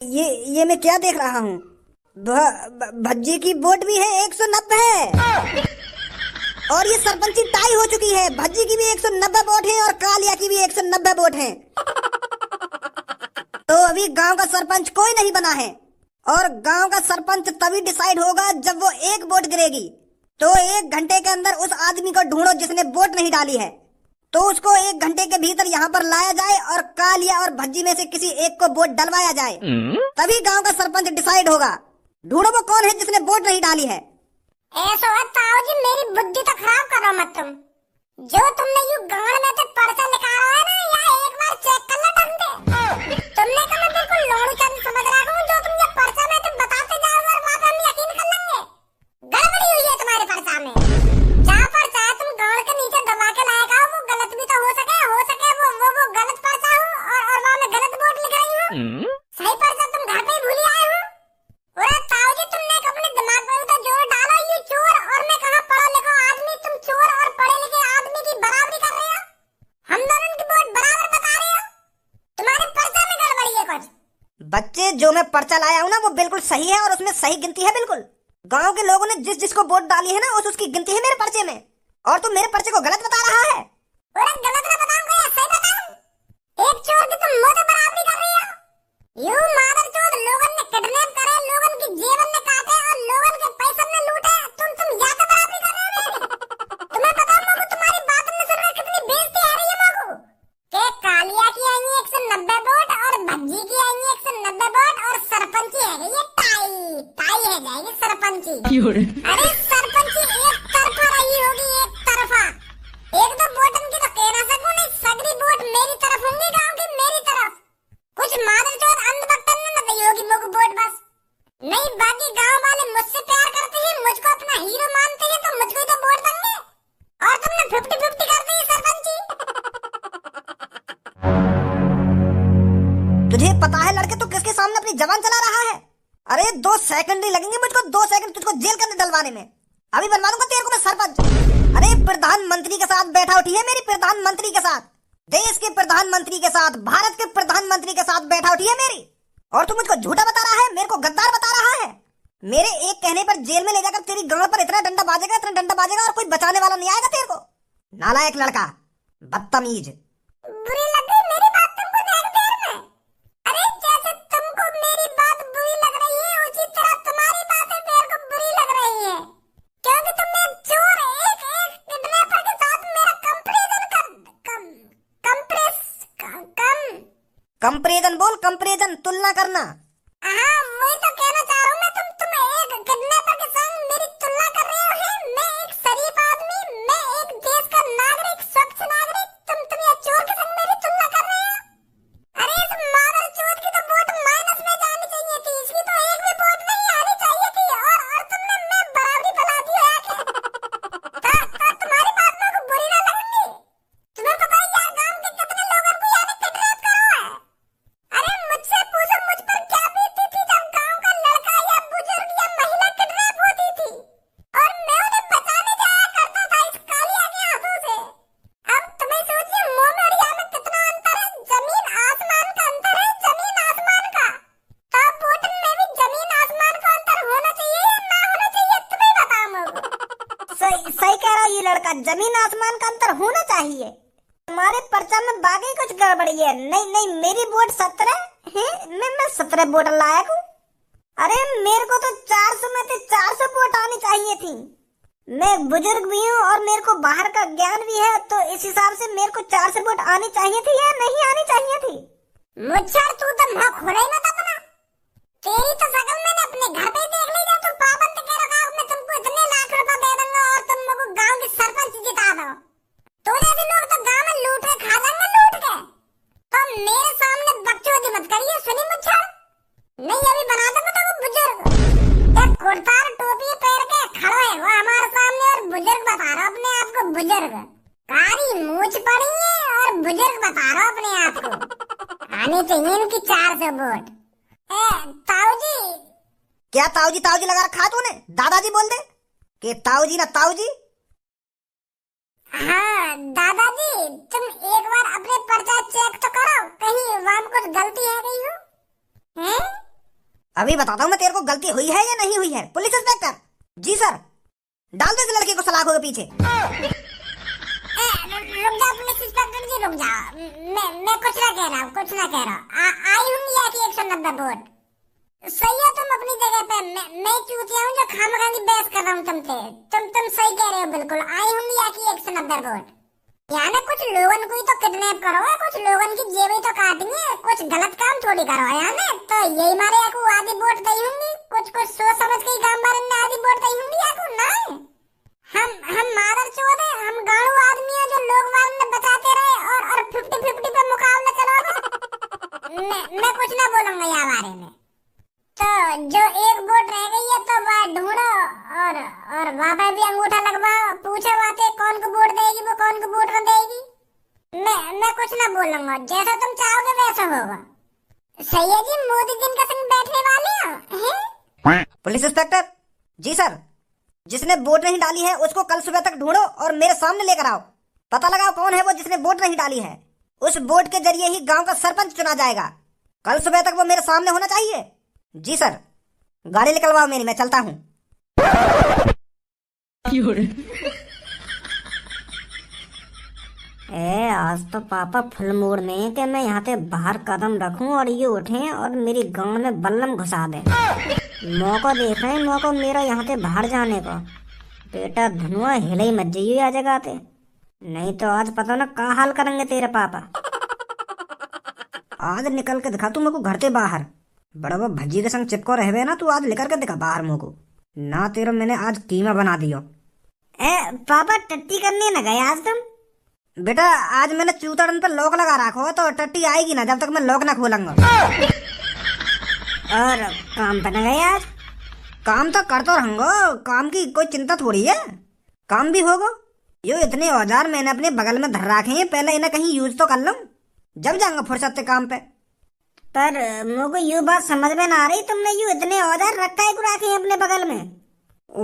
ये मैं क्या देख रहा हूँ? भज्जी की वोट भी है 190 है और ये सरपंची टाई हो चुकी है। भज्जी की भी 190 वोट है और कालिया की भी 190 वोट है। तो अभी गांव का सरपंच कोई नहीं बना है और गांव का सरपंच तभी डिसाइड होगा जब वो एक वोट गिरेगी। तो 1 घंटे के अंदर उस आदमी को ढूंढो जिसने वोट नहीं डाली है, तो उसको 1 घंटे के भीतर यहाँ पर लाया जाए और कालिया और भज्जी में से किसी एक को वोट डलवाया जाए, तभी गांव का सरपंच डिसाइड होगा। ढूंढो वो कौन है जिसने वोट नहीं डाली है। ऐसा ताऊ जी, मेरी बुद्धि तो खराब करो मत तुम। जो तुमने यू गांव में तो पर्चा निकाला है ना, या एक बार चेक कर लो ढंग से। तुमने कहा मैं बिल्कुल लोड़ू चंद समझ रहा हूँ, जो तुम ये पर्चा में तुम बताते जाओगे और वहाँ पे हम यकीन कर लेंगे। गड़बड़ी हुई है तुम्हारे पर्चा में। जहाँ पर चाहे तुम गांव के नीचे दबा के लाएगा, वो गलत भी तो हो सके वो गलत पर्चा हो और वहाँ में गलत वोट लिख रही हूँ। सही पर्चा तुम घर पे ही भूल आए हो। अरे ताऊ जी, तुमने अपने दिमाग में तो जोर डालो। ये चोर और मैं कहा पढ़ा लिखा आदमी, तुम चोर और पढ़े लिखे आदमी की बराबरी कर रहे हो। हम दोनों की वोट बराबर बता रहे हो। तुम्हारे पर्चा में गड़बड़ी है कुछ। बच्चे, जो मैं पर्चा लाया हूँ ना वो बिल्कुल सही है और उसमें सही गिनती है बिल्कुल। गांव के लोगों ने जिस जिसको वोट डाली है ना उसकी गिनती है मेरे पर्चे में, और तुम मेरे पर्चे को गलत बता रहा है। अरे गलत ना बताऊंगा या सही बताऊं? एक चोर की तुम मुझे बराबरी कर रही हो। यू मादर चोर, लोगन ने किडनैप करे, लोगन की जेवन ने काटे और लोगन के पैसे में लूटे। तुम या तो बराबरी कर रहे हो मेरी। तुम्हें पता है मगू, तुम्हारी बात में सुन रहे कितनी बेइज्जती आ रही है मगू। के कालिया की आएंगी 190 वोट और भज्जी की आएंगी 190 वोट और सरपंची है ये टाई है जाएगी सरपंची। अरे सरपंची एक तरफा रही होगी, एक तरफा। एक दो वोट की तो कह ना सकूं, नहीं सगरी वोट मेरी तरफ होंगी, गांव की मेरी तरफ। कुछ मादर चोर अंधभक्तन न दी होगी मुझको वोट बस। नहीं, बाकी गांव वाले मुझसे प्यार करते हैं, मुझको अपना हीरो मानते हैं, तो मुझको तो वोट देंगे। और तुमने 50-50 कर दी सरपंची। तुझे पता है लड़के, तू किसके सामने अपनी जबान चला रहा है? अरे 2 सेकंड नहीं लगेंगे मुझको, 2 सेकंड तुझको जेल के अंदर डलवाने में। अभी बनवा दूंगा तेरे को मैं सरपंच। अरे प्रधानमंत्री के साथ बैठा उठी है मेरी, प्रधानमंत्री के साथ, देश के प्रधानमंत्री के साथ, भारत के प्रधानमंत्री के साथ बैठा उठी है मेरी, और तू मुझको झूठा बता रहा है, मेरे को गद्दार बता रहा है। मेरे एक कहने पर जेल में ले जाकर तेरी गांव पर इतना डंडा बाजेगा और कोई बचाने वाला नहीं आएगा तेरे को। नालायक लड़का, बदतमीज। बुरी लग गई मेरी बात तुमको देख देर में। अरे जैसे तुमको मेरी बात बुरी लग रही है, उसी तरह तुम्हारी बातें मेरे को बुरी लग रही है। क्योंकि तुम एक चोर, एक किडनैपर के साथ मेरा कंपैरिजन बोल, कंपैरिजन, तुलना करना। हाँ, वही तो कहना चाह रहा हूँ मैं। तुम एक किडनैपर के संग मेरी तुलना कर रहे हो। है मैं एक शरीफ आदमी, मैं एक देश का नागरिक, स्वच्छ नागरिक, तुम ये चोर के संग मेरी तुलना कर रहे हो। अरे इस मादर चोर की तो वोट माइनस में जानी चाहिए थी, इसकी तो एक भी वोट नहीं आनी चाहिए थी। और तुमने मैं बराबरी फैला दी है तो तुम्हारी बात मेरे को बुरी ना लगेगी। तुम्हें पता है यार गांव के कितने लोगों को यानी किडनैप करो है। अरे मुझसे पूछो मुझ पर क्या बीतती थी जब गांव का लड़का या बुजुर्ग या महिला किडनैप होती थी और मैं उन्हें बचाने जाया करता था इस कालिया के हाथों से। अब तुम्हें सोचिए मुंह में और यहाँ में कितना अंतर है, जमीन आसमान का अंतर है, जमीन आसमान का। तो वोट में भी जमीन आसमान का अंतर होना चाहिए या ना होना चाहिए, तुम्हें बताओ मुझे। सही कह रहा है ये लड़का, जमीन आसमान का अंतर होना चाहिए। तुम्हारे पर्चा में बाकी कुछ गड़बड़ी है। नहीं, मेरी वोट 17 है, मैं 17 वोट लायक हूँ। अरे मेरे को तो 400 में से 400 वोट आनी चाहिए थी। मैं बुजुर्ग भी हूँ और मेरे को बाहर का ज्ञान भी है, तो इस हिसाब से मेरे को 400 वोट आनी चाहिए थी या नहीं आनी चाहिए थी? मुझे तू तो मुंह खोला ही मत अपना। तेरी तो शकल मैंने अपने घर पे ही देख ली। जब तू पाबंद के रखा, मैं तुमको इतने लाख रुपए दे दूंगा और तुम मुझको गांव की सरपंच जिता दो। तो जैसे लोग तो गांव में लूट के खा जाएंगे, लूट के। तो मेरे सामने बकचोदी मत करिए, सुनी मुझे। नहीं अभी बना दूंगा तो वो बुजुर्ग एक कुर्ता और टोपी पहन के खड़ा है वो हमारे सामने और बुजुर्ग बता रहा अपने आप को। बुजुर्ग कारी मूछ पड़ी है और बुजुर्ग बता रहा अपने आप को। आनी चाहिए इनकी 400 वोट। ताऊ जी। क्या ताऊ जी लगा रखा तूने? दादाजी बोल दे कि ताऊ जी ना ताऊ जी। हाँ दादाजी, तुम एक बार अपने पर्चा चेक तो करो, कहीं वहां कुछ गलती है गई हो। हैं? अभी बताता हूँ मैं तेरे को, गलती हुई है या नहीं हुई है। Police inspector. जी सर। डाल दो इस लड़के को सलाखों के पीछे। रुक जाओ पुलिस इंस्पेक्टर जी, रुक जाओ। मैं कुछ ना कह रहा हूँ, कुछ ना कह रहा हूँ। आई हूँ यहाँ की 190 वोट। सही है तुम अपनी जगह पे। मैं चूतिया हूँ जो खामखा की बहस कर रहा हूँ तुमसे। तुम सही कह रहे हो बिल्कुल। आई हूँ यहाँ की 190 वोट। यानी कुछ लोगन को ही तो किडनैप करो है, कुछ लोगन की जेबें तो काटेंगे, कुछ गलत काम थोड़ी करो है यानी। तो यही मारे को आधी वोट दी होंगी, कुछ सोच समझ के ही काम बारे में आधी वोट दी होंगी या को ना। हम मादर चोद है, हम गाड़ू आदमी है जो लोग वाले ने बचाते रहे और 50-50 पे मुकाबला चलाओगे। मैं कुछ ना बोलूंगा यहाँ बारे में। तो जो एक वोट रह गई है तो वह ढूंढो और वहाँ पे भी अंगूठा लगवाओ, पूछो बातें कौन को वोट देगी, वो कौन को वोट न देगी। मैं कुछ ना बोलूंगा, जैसा तुम चाहोगे वैसा होगा। सही है जी, मोदी दिन का संग बैठने वाले हैं। Police inspector. जी सर। जिसने वोट नहीं डाली है उसको कल सुबह तक ढूंढो और मेरे सामने लेकर आओ। पता लगाओ कौन है वो जिसने वोट नहीं डाली है। उस वोट के जरिए ही गांव का सरपंच चुना जाएगा। कल सुबह तक वो मेरे सामने होना चाहिए। जी सर। गाड़ी निकलवाओ मेरी, मैं चलता हूँ। आज तो पापा फुल मूड में है कि मैं यहाँ से बाहर कदम रखूं और ये उठे और मेरी गांव में बल्लम घुसा दे। मौका देख रहे हैं, मौका मेरा यहाँ से बाहर जाने का। बेटा धनुआ हिले ही मत जाइए आ जगह पे, नहीं तो आज पता ना क्या हाल करेंगे तेरे पापा। आज निकल के दिखा तू मेरे को घर से बाहर। बड़ा वो भज्जी के संग चिपको रहे ना, तू आज निकल के दिखा बाहर मुझको ना। तेरा मैंने आज कीमा बना दियो। पापा टट्टी करने न गए आज तुम? बेटा आज मैंने चूतड़न पे लॉक लगा रखा हो तो टट्टी आएगी ना जब तक मैं लॉक ना खोलूंगा। और काम पे न गए आज? काम तो करता रहूंगा, काम की कोई चिंता थोड़ी है, काम भी होगा। यो इतने औजार मैंने अपने बगल में धर रखे हैं, पहले इन्हें कहीं यूज तो कर लूं, जब जाऊंगा फुर्सत से काम पे। पर मुझको ये बात समझ में ना आ रही, तुमने यू इतने औजार रखा है रखे हैं अपने बगल में?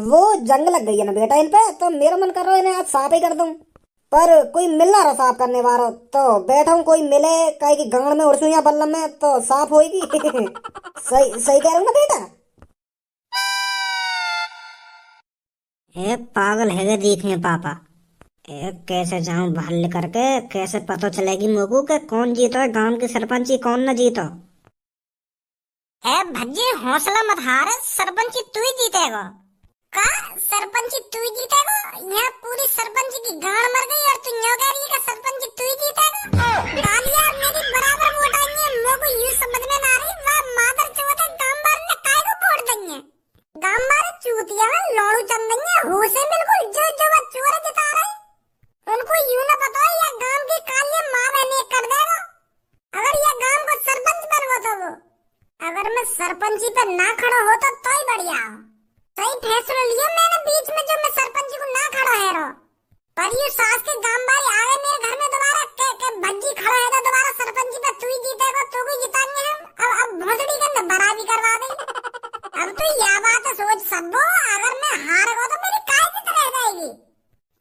वो जंग लग गई है ना बेटा इन पे, तो मेरा मन कर रहा है इन्हें आज साफ ही कर दूं। पर कोई मिल ना रहा साफ करने वाला, तो बैठा हूँ कोई मिले कहीं की गांड में उड़सू या बल्लम में तो साफ होगी। सही सही कह रहा हूँ ना बेटा? पागल है देखे पापा। कैसे जाऊं बाहर लेकर के, कैसे पता चलेगी मुझको कि कौन जीतो है गांव की सरपंची, कौन न जीतो। भज्जी हौसला मत हार, सरपंची तू ही जीतेगा। का सरपंची तू ही जीतेगा? यहाँ पूरी सरपंची की गांड मर गई और तू यहाँ कह रही है कि सरपंची तू ही जीतेगा? कालिया मेरी बराबर वोट आई है, मुझको यूं समझ में ना आ रही। वह मादर चौथ है, गांव वाले ने काय को वोट देंगे? गांव वाले चूतिया लौड़ू चंदेंगे होश है बिल्कुल, जो जो वह चोर जिता रहे उनको यूं ना पता है यह गांव की कालिया माँ बहने कर देगा। अगर यह गांव को सरपंच बनवा तो वो, अगर मैं सरपंची पे ना खड़ा होता तो ही बढ़िया। सही फैसला लिया मैंने बीच में, जो मैं सरपंची को ना खड़ा है रो। पर ये सास के गांव वाले आ गए मेरे घर में दोबारा के भज्जी खड़ा है तो दोबारा सरपंची पे तू ही जीतेगा, तू ही जिताएंगे हम। अब भोसड़ी के अंदर बड़ा भी करवा दे। अब तो यह बात सोच सबो, अगर मैं हार गया तो मेरी काय जित रह जाएगी।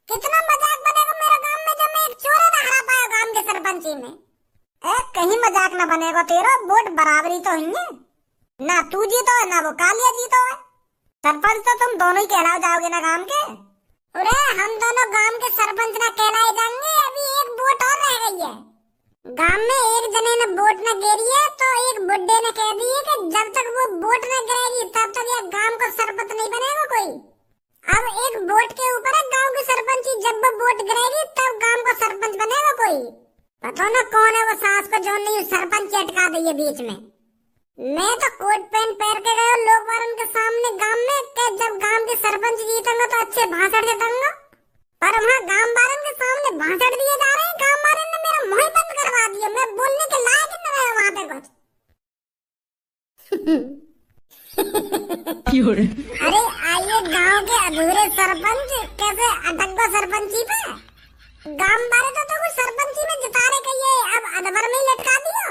कितना मजाक बनेगा मेरे गांव में जब मैं एक चोर ना हरा पाया गांव के सरपंची में। कहीं मजाक ना बनेगा तेरा, वोट बराबरी तो ही है ना, तू जीतो है ना वो कालिया जीतो है। सरपंच तो तुम दोनों ही कहलाओ जाओगे ना गांव के। अरे हम दोनों गांव के सरपंच ना कहलाए जाएंगे, अभी एक वोट और रह गई है। गांव में एक जने ने वोट न गिरी है तो एक बुड्ढे ने कह दी है कि जब तक वो वोट न गिरेगी तब तक ये गांव का सरपंच नहीं बनेगा कोई। अब एक वोट के ऊपर है गांव की सरपंची, जब वो वोट गिरेगी तब गांव का सरपंच बनेगा कोई। पता ना कौन है वो सास को जो नहीं सरपंच अटका दी है बीच में। मैं तो कोट पैंट पहन के गया लोग वारन के सामने गांव में कि जब गांव के सरपंच जीतेंगे तो अच्छे भाषण देंगे, पर वहाँ गांव वारन के सामने भाषण दिए जा रहे हैं। गांव वारन ने मेरा मुंह बंद करवा दिया, मैं बोलने के लायक नहीं रहा वहाँ पे कुछ। अरे आइए गांव के अधूरे सरपंच कैसे अटक गो सरपंची पे। गांव वाले तो कुछ सरपंची में जिताने के ये अब अधवर में ही लटका दिया।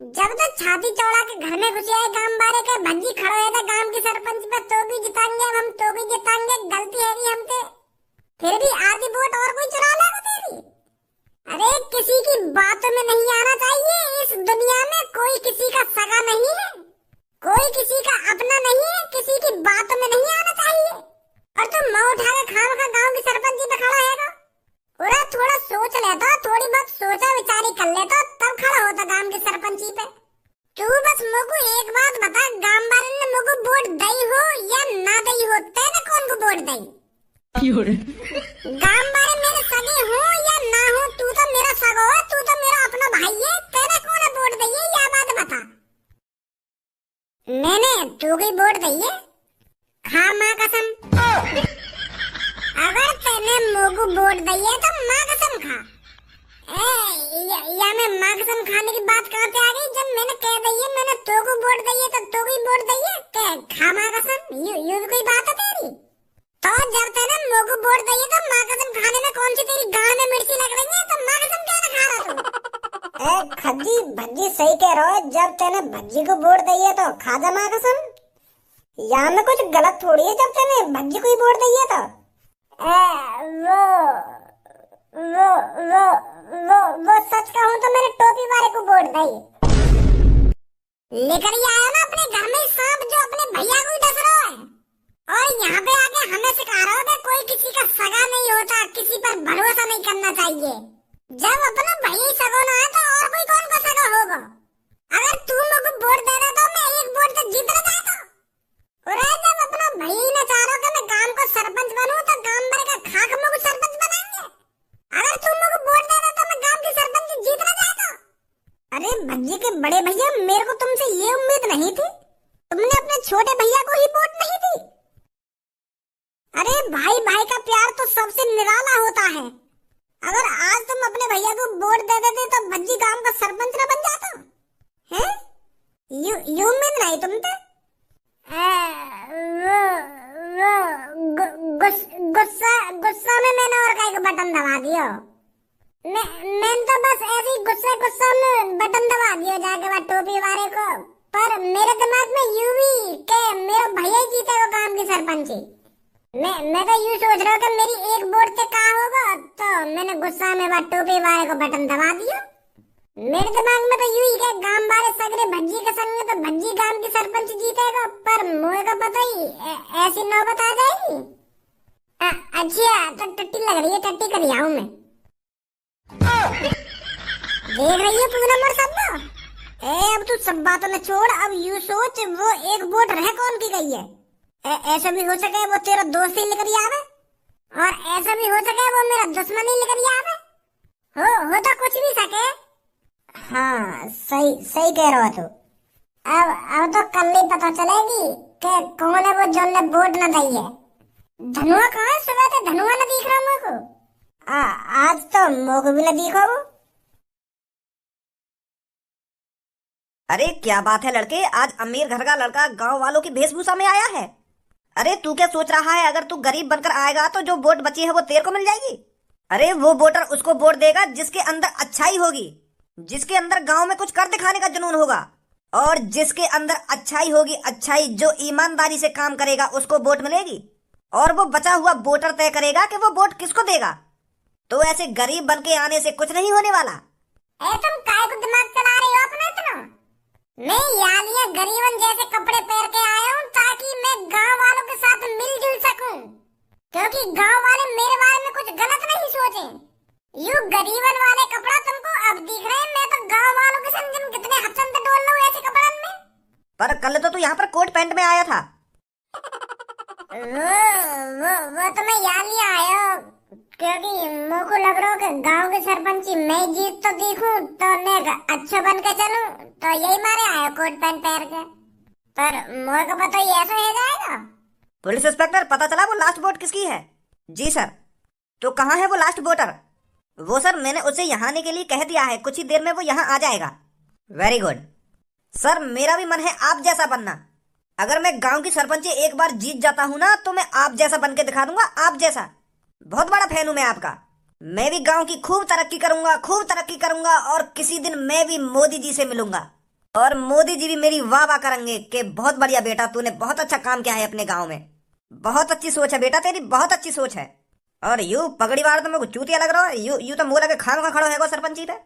जब तक छाती चौड़ा के घर में घुसे आए गांव बारे के भज्जी खड़े हुए थे गांव की सरपंच पे, तो भी जिताएंगे हम, तो भी जिताएंगे, गलती है नहीं हमसे। फिर भी आधी वोट और कोई चुरा लेगा तेरी। अरे किसी की बातों में नहीं आना चाहिए। इस दुनिया में कोई किसी का सगा नहीं है, कोई किसी पाँव उठा के खामखा गांव की सरपंची पे खड़ा है? पूरा थोड़ा सोच लेता, थोड़ी बहुत सोचा विचारी कर लेता, तब खड़ा होता गांव की सरपंची पे। तू बस मुझको एक बात बता, गांव वाले ने मुझको वोट दई हो या ना दई हो, तेने कौन को वोट दई? गांव वाले मेरे सगे हो या ना हो, तू तो मेरा सगा है, तू तो मेरा अपना भाई है, तेने कौन वोट दई है, यह बात बता। मैंने तू की वोट दई है, खा माँ कसम। अगर तेने मुझको वोट दई है तो माँ कसम खा। या मैं माँ कसम खाने की बात कहाँ पे आ गई, जब मैंने कह दी है मैंने तो को वोट दी है तो तो को वोट दी है, खा माँ कसम, यू कोई बात है तेरी? तो जब तेने मुझको वोट दी है तो माँ कसम खाने में कौन सी तेरी गाँव में मिर्ची लग रही है, तो माँ कसम क्यों ना खा रहा तू? खज्जी भज्जी सही कह रहा है, जब तेने भज्जी को वोट दी है तो खा जा माँ कसम। यहाँ में कुछ गलत थोड़ी है, जब तेने भज्जी को ही वोट दी है तो वो सच कहूँ तो मेरे टोपी वाले को वोट दई। लेकर ही आया ना अपने घर में सांप, जो अपने भैया को ही डस रहा है, और यहाँ पे आके हमें सिखा रहा है कोई किसी का सगा नहीं होता, किसी पर भरोसा नहीं करना चाहिए। जब अपना भैया ही सगा ना है तो और कोई कौन का सगा होगा? अगर तू मुझको वोट दे रहा तो मैं एक वोट से जीत रहा था। और जब अपना भैया ही ना चाह रहा कि मैं गांव को सरपंच बनूं, तो गांव भर का खाक मुझको सरपंच बनाएंगे। अगर तुम मुझको वोट दे रहे तो मैं गांव की सरपंच जीतना चाहता। अरे भज्जी के बड़े भैया, मेरे को तुमसे ये उम्मीद नहीं थी, तुमने अपने छोटे भैया को ही वोट नहीं दी। अरे भाई भाई का प्यार तो सबसे निराला होता है। अगर आज तुम अपने भैया को वोट दे देते तो भज्जी गांव का सरपंच न बन जाता है? यू उम्मीद नहीं तुमसे? गुस्सा में मैंने और कहीं बटन दबा दियो। मैं तो बस ऐसे ही गुस्सा में बटन दबा दियो जाके वहाँ टोपी वाले को। पर मेरे दिमाग में यूं ही के मेरा भैया ही जीतेगा काम की सरपंची। मैं तो यूं सोच रहा हूँ कि मेरी एक वोट से क्या होगा, तो मैंने गुस्सा में वहाँ टोपी वाले को बटन दबा दिया। मेरे दिमाग में तो यूं ही के गांव वाले सगरे भज्जी के संग तो भज्जी गांव की सरपंच जीतेगा, पर मुझे का पता ही ऐसी नौबत आ जाएगी। अच्छा तो टट्टी लग रही है, टट्टी कर आऊं मैं। देख रही है पूनम और सब? अब तू सब बातों में छोड़, अब यू सोच वो एक वोट रह कौन की गई है। ऐसा भी हो सके वो तेरा दोस्त ही लेकर आवे, और ऐसा भी हो सके वो मेरा दुश्मन ही लेकर आवे। हो तो कुछ भी सके। हाँ सही कह रहा तू। अब तो कल ही पता चलेगी कि कौन है वो जो ने वोट न दी है। धनुआ कहाँ है? सुबह से धनुआ न दिख रहा मुझको। आज तो मुझको भी न दिखा वो। अरे क्या बात है लड़के, आज अमीर घर का लड़का गांव वालों की वेशभूषा में आया है। अरे तू क्या सोच रहा है, अगर तू गरीब बनकर आएगा तो जो वोट बची है वो तेरे को मिल जाएगी। अरे वो वोटर उसको वोट देगा जिसके अंदर अच्छाई होगी, जिसके अंदर गांव में कुछ कर दिखाने का जुनून होगा, और जिसके अंदर अच्छाई होगी, अच्छाई जो ईमानदारी से काम करेगा उसको वोट मिलेगी। और वो बचा हुआ वोटर तय करेगा कि वो वोट किसको देगा। तो ऐसे गरीब बन के आने से कुछ नहीं होने वाला। तुम काय को दिमाग चला रही हो अपना इतना? मैं यालिया गरीबन जैसे कपड़े पहन के आया हूँ ताकि मैं गांव वालों के साथ मिलजुल सकूं, क्योंकि गांव वाले मेरे बारे में कुछ गलत नहीं सोचे। यू गरीबन वाले कपड़ा तुमको अब दिख रहे हैं, मैं तो गांव वालों के संग कितने हसन से डोल रहा हूँ ऐसे कपड़न में। पर कल तो तू यहाँ पर कोट पैंट में आया था। वो तो मैं यालिया आया, क्योंकि मुझको लग रहा है कि गांव के सरपंची मैं जीत तो दिखूं तो मैं अच्छा बन के चलूं, तो यही मारे आया कोट पैंट पहन के। पर मुझे को पता ही ऐसा हो जाएगा। पुलिस इंस्पेक्टर, पता चला वो लास्ट वोट किसकी है? जी सर। तो कहाँ है वो लास्ट वोटर? वो सर मैंने उसे यहाँ आने के लिए कह दिया है, कुछ ही देर में वो यहाँ आ जाएगा। वेरी गुड सर, मेरा भी मन है आप जैसा बनना। अगर मैं गांव की सरपंची एक बार जीत जाता हूँ ना, तो मैं आप जैसा बन के दिखा दूंगा, आप जैसा। बहुत बड़ा फैन हूं मैं आपका। मैं भी गांव की खूब तरक्की करूंगा, और किसी दिन मैं भी मोदी जी से मिलूंगा, और मोदी जी भी मेरी वाह वाह करेंगे कि बहुत बढ़िया बेटा, तूने बहुत अच्छा काम किया है अपने गांव में। बहुत अच्छी सोच है बेटा तेरी, बहुत अच्छी सोच है। और यू पगड़ी वाला तो मेरे को चूतिया लग रहा है। यू तो मुंह लगे खान खड़ा है सरपंची पे।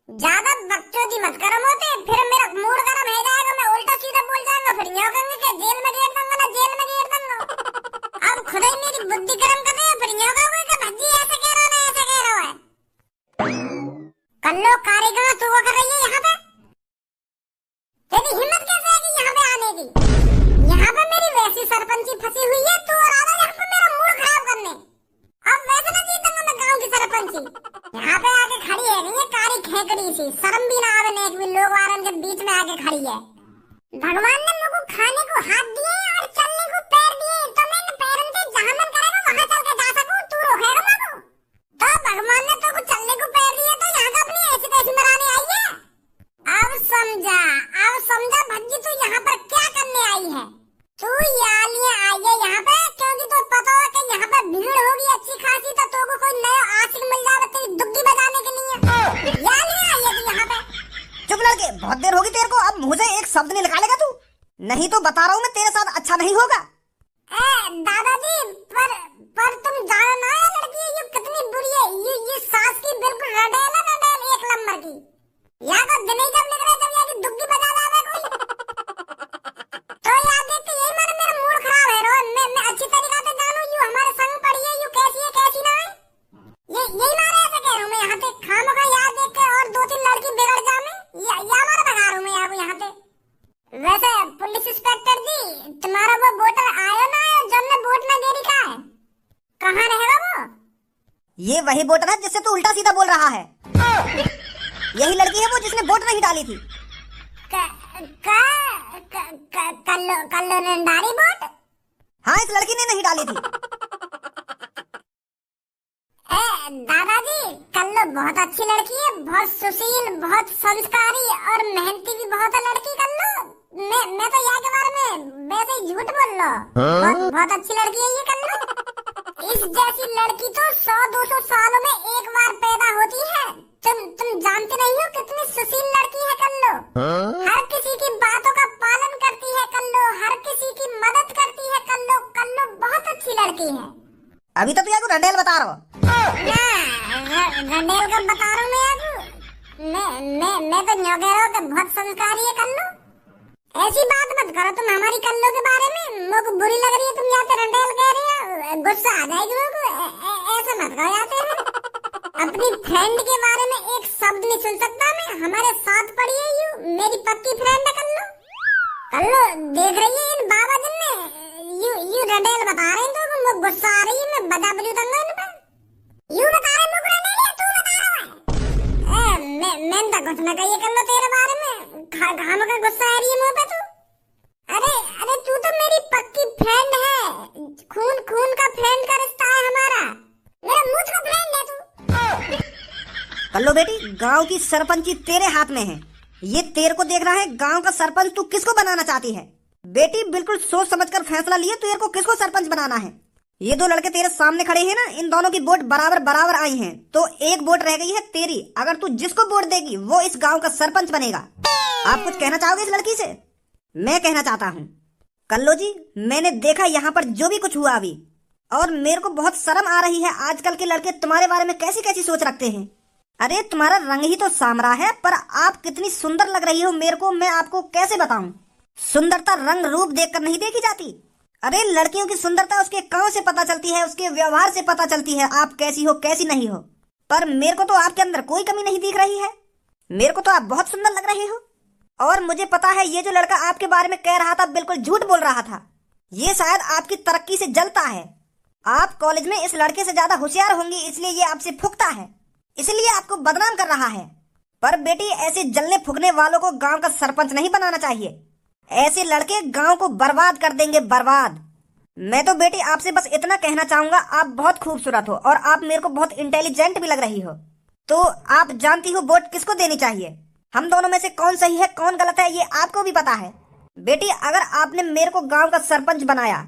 ज्यादा बकचोदी मत करो मोते, फिर मेरा मूड गरम हो जाएगा, मैं उल्टा सीधा बोल जाऊंगा, फिर यूं कहेंगे कि जेल में गेर दूंगा ना, जेल में गेर दूंगा। अब खुद ही मेरी बुद्धि गर्म कर रहे हो, फिर न्यों कहोगे कि भज्जी ऐसे कह रहा है, ऐसे कह रहा है। कल्लो कारीगर तू वो कर रही है यहाँ पे? तेरी हिम्मत कैसे है कि यहाँ पे आने की? यहाँ पे मेरी वैसी सरपंची फंसी हुई है, तू और आ रहा है यहाँ पे मेरा मूड खराब करने। अब वैसे ना जीतूंगा मैं गांव की सरपंची। यहाँ पे आके खड़ी है नहीं, कारी खेकड़ी सी, शर्म भी ना आवे, एक भी लोग वारन के बीच में आके खड़ी है। भगवान ने मुझको खाने को हाथ दिए और चलने को पैर दिए, तो मैं इन पैरों से जहाँ मन करेगा वहाँ चल के जा सकूं, तू रोकेगा मुझको? तो भगवान ने तो कुछ चलने को पैर दिए, तो यहाँ का अपनी ऐसी तैसी मराने आई है? अब समझा भज्जी तू यहाँ पर क्या करने आई है? तू यहाँ लिए आई है यहाँ पे क्योंकि तो पता है कि यहाँ पे भीड़ होगी अच्छी खासी, तो तुमको कोई नया आशिक मिल जाए तेरी दुग्गी बजाने के लिए। यहाँ लिए आई है तू यहाँ पे? चुप लड़के, बहुत देर होगी तेरे को, अब मुझे एक शब्द नहीं निकालेगा तू, नहीं तो बता रहा हूँ मैं, तेरे साथ अच्छा नहीं होगा। दादाजी पर तुम जानो ना ये लड़की ये कितनी बुरी है, ये सास की बिल्कुल रडेल है, रडेल एक नंबर की। यहाँ का दिन ही जब निकले जब यहाँ की दुग्गी बजा जावे कोई, तो याद देख के यही मेरा मूड खराब है रोहन। मैं अच्छी तरीके से जानू यू हमारे संग पड़ी है, यू कैसी है कैसी ना है, यही मारे ऐसे कह रहा हूँ मैं यहाँ पे। खामखा याद देख के और 2-3 लड़की बिगड़ जामे, या मारे भगा रहा हूँ मैं यहाँ यहाँ पे। वैसे पुलिस इंस्पेक्टर जी, तुम्हारा वो वोटर आयो ना आयो जो हमने वोट ना दे रखा है, कहाँ रहेगा वो? ये वही वोटर है जिससे तू उल्टा सीधा बोल रहा है, यही लड़की है वो जिसने वोट नहीं डाली थी। कल्लो ने डाली वोट? हाँ, इस लड़की ने नहीं डाली थी। दादाजी कल्लो बहुत अच्छी लड़की है, बहुत सुशील, बहुत संस्कारी और मेहनती भी बहुत है लड़की कल्लो। मैं तो यहाँ के बारे में वैसे ही झूठ बोल लो, बहुत अच्छी लड़की है ये कल्लो। इस जैसी लड़की तो 100-200 सालों में एक बार पैदा होती है। तुम जानते नहीं हो कितनी सुशील लड़की है कल्लो। हर किसी की बातों का पालन करती है कल्लो, हर किसी की मदद करती है कल्लो। कल्लो बहुत अच्छी लड़की है। अभी तो तू यार रंडेल बता रहा हो। रंडेल का बता रहा हूँ मैं आपको। मैं तो न्यों कह रहा हूँ कि बहुत संस्कारी है कल्लो। ऐसी बात मत करो तुम हमारी कल्लो के बारे में, मुझको बुरी लग रही है तुम यहाँ पे रंडेल कह रही हो, गुस्सा आ जाएगी मुझको। ऐसा मत कहो यहाँ पे। अपनी फ्रेंड के बारे में एक शब्द नहीं सुन सकता मैं, हमारे साथ पड़ी है यू, मेरी पक्की फ्रेंड है कल्लो। कल्लो देख रही है इन बाबा जिन ने यू रंडेल बता रहे हैं, तो मुझे गुस्सा आ रही है, मैं बजा बजू दूंगा इन पे। यू बता रहे मुझको रंडेल है, तू बता रहा है? मैं तो कुछ न कहिए कल्लो तेरे बारे में, घाम का गुस्सा आ रही है मुंह पे तू। अरे तू तो मेरी पक्की फ्रेंड है, खून का फ्रेंड का रिश्ता है हमारा, मेरा मुझ का फ्रेंड है तू। कल्लो बेटी, गांव की सरपंची तेरे हाथ में है, ये तेरे को देख रहा है गांव का सरपंच तू किसको बनाना चाहती है। बेटी बिल्कुल सोच समझकर फैसला लिए तेरे को किसको सरपंच बनाना है। ये 2 लड़के तेरे सामने खड़े हैं ना, इन दोनों की वोट बराबर आई हैं, तो एक वोट रह गई है तेरी। अगर तू जिसको वोट देगी वो इस गांव का सरपंच बनेगा। आप कुछ कहना चाहोगे इस लड़की से? मैं कहना चाहता हूँ कल्लो जी, मैंने देखा यहाँ पर जो भी कुछ हुआ अभी, और मेरे को बहुत शर्म आ रही है। आजकल के लड़के तुम्हारे बारे में कैसी कैसी सोच रखते हैं। अरे तुम्हारा रंग ही तो सामरा है, पर आप कितनी सुंदर लग रही हो मेरे को, मैं आपको कैसे बताऊं। सुंदरता रंग रूप देखकर नहीं देखी जाती। अरे लड़कियों की सुंदरता उसके काम से पता चलती है, उसके व्यवहार से पता चलती है, आप कैसी हो कैसी नहीं हो। पर मेरे को तो आपके अंदर कोई कमी नहीं दिख रही है, मेरे को तो आप बहुत सुंदर लग रहे हो। और मुझे पता है ये जो लड़का आपके बारे में कह रहा था बिल्कुल झूठ बोल रहा था, ये शायद आपकी तरक्की से जलता है। आप कॉलेज में इस लड़के से ज्यादा होशियार होंगी, इसलिए ये आपसे फुकता है, इसलिए आपको बदनाम कर रहा है। पर बेटी ऐसे जलने फुकने वालों को गांव का सरपंच नहीं बनाना चाहिए, ऐसे लड़के गांव को बर्बाद कर देंगे, बर्बाद। मैं तो बेटी आपसे बस इतना कहना चाहूंगा, आप बहुत खूबसूरत हो और आप मेरे को बहुत इंटेलिजेंट भी लग रही हो, तो आप जानती हो वोट किसको देनी चाहिए। हम दोनों में से कौन सही है कौन गलत है ये आपको भी पता है। बेटी अगर आपने मेरे को गांव का सरपंच बनाया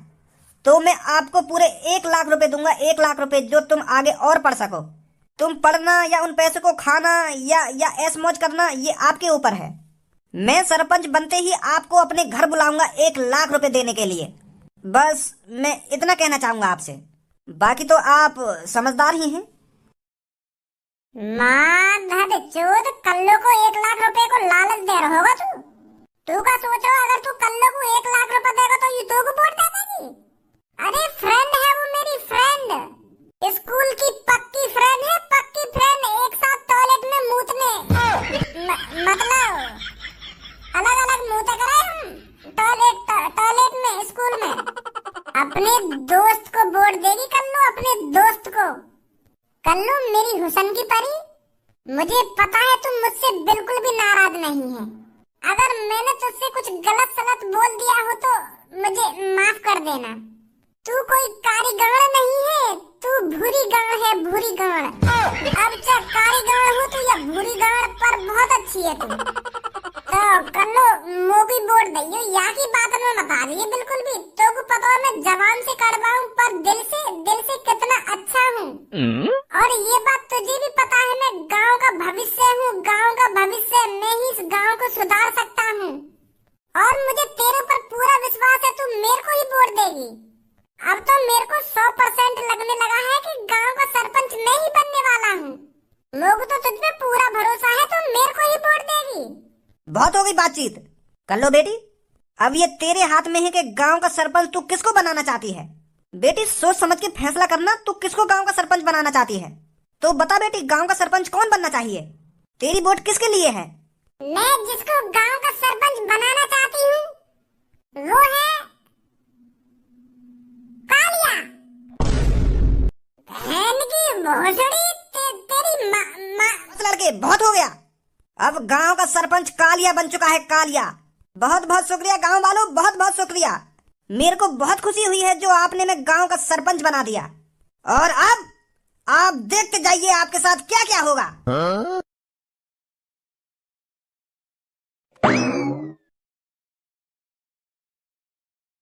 तो मैं आपको पूरे 1 लाख रुपए दूंगा, 1 लाख रुपए, जो तुम आगे और पढ़ सको। तुम पढ़ना या उन पैसों को खाना या ऐश मौज करना ये आपके ऊपर है। मैं सरपंच बनते ही आपको अपने घर बुलाऊंगा 1 लाख रुपए देने के लिए। बस मैं इतना कहना चाहूंगा आपसे, बाकी तो आप समझदार ही हैं। चोद कल्लो को 1 लाख रुपए को लालच दे रहा होगा तू का सोच रहा, अगर तू कल्लो को 1 लाख रुपए देगा तो ये तो को वोट दे देगी। अरे फ्रेंड है अपने दोस्त को वोट देगी कल्लू, अपने दोस्त को। कल्लू मेरी हुसन की परी, मुझे पता है तुम मुझसे बिल्कुल भी नाराज नहीं है। अगर मैंने तुझसे कुछ गलत सलत बोल दिया हो तो मुझे माफ कर देना। तू कोई कारी गाड़ नहीं है, तू भूरी गाड़ है, भूरी गाड़। अब चाहे कारी गाड़ हो तू या भूरी गाड़, पर बहुत अच्छी है तू। तो कल्लो मोगी वोट दइयो, या की बात में मत आ रही है बिल्कुल भी। तो को पता है मैं जबान से कड़वा हूँ पर दिल से कितना अच्छा हूँ। और ये बात तुझे भी पता है मैं गांव का भविष्य हूँ, गांव का भविष्य। मैं ही इस गांव को सुधार सकता हूँ और मुझे तेरे पर पूरा विश्वास है, तू मेरे को ही वोट देगी। अब तो मेरे को 100% लगने लगा है कि गांव का सरपंच मैं ही बनने वाला हूँ। लोग तो तुझ पे पूरा भरोसा है, तो मेरे को ही वोट देगी। बहुत हो गई बातचीत। कर लो बेटी, अब ये तेरे हाथ में है कि गांव का सरपंच तू किसको बनाना चाहती है। बेटी सोच समझ के फैसला करना, तू किसको गांव का सरपंच बनाना चाहती है। तो बता बेटी, गांव का सरपंच कौन बनना चाहिए? तेरी वोट किसके लिए है? मैं जिसको गांव का सरपंच बनाना चाहती हूँ वो है कालिया। बहन की भोसड़ी तेरी बस लड़के, बहुत हो गया। अब गांव का सरपंच कालिया बन चुका है, कालिया। बहुत बहुत शुक्रिया गांव वालों, बहुत बहुत शुक्रिया। मेरे को बहुत खुशी हुई है जो आपने मैं गांव का सरपंच बना दिया। और अब आप देखते जाइए आपके साथ क्या क्या होगा।